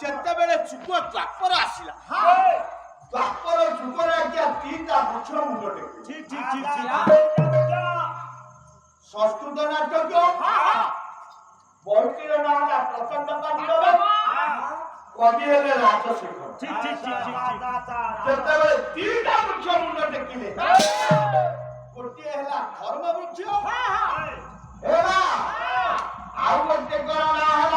ଯେତେବେଳେ ଯୁଗ ଦ୍ୱାପର ଆସିଲା ଦ୍ୱାପର ଯୁଗରେ ଆଜ୍ଞା ଦିଟା ବୃକ୍ଷ ମୁଣ୍ଡ ଟେକି ସଂସ୍କୃତ ନାଟକ ବୈକିର ନାଁ ହେଲା ପ୍ରଚଣ୍ଡ ପାଣ୍ଡବ କବି ହେଲେ ରାଜଶେଖର ଯେତେବେଳେ ଦିଟା ବୃକ୍ଷ ମୁଣ୍ଡ ଟେକିଲେ ଗୋଟିଏ ହେଲା ଧର୍ମ ବୃକ୍ଷ ହେଲା ଆଉ ଗୋଟିଏ ନାଁ ହେଲା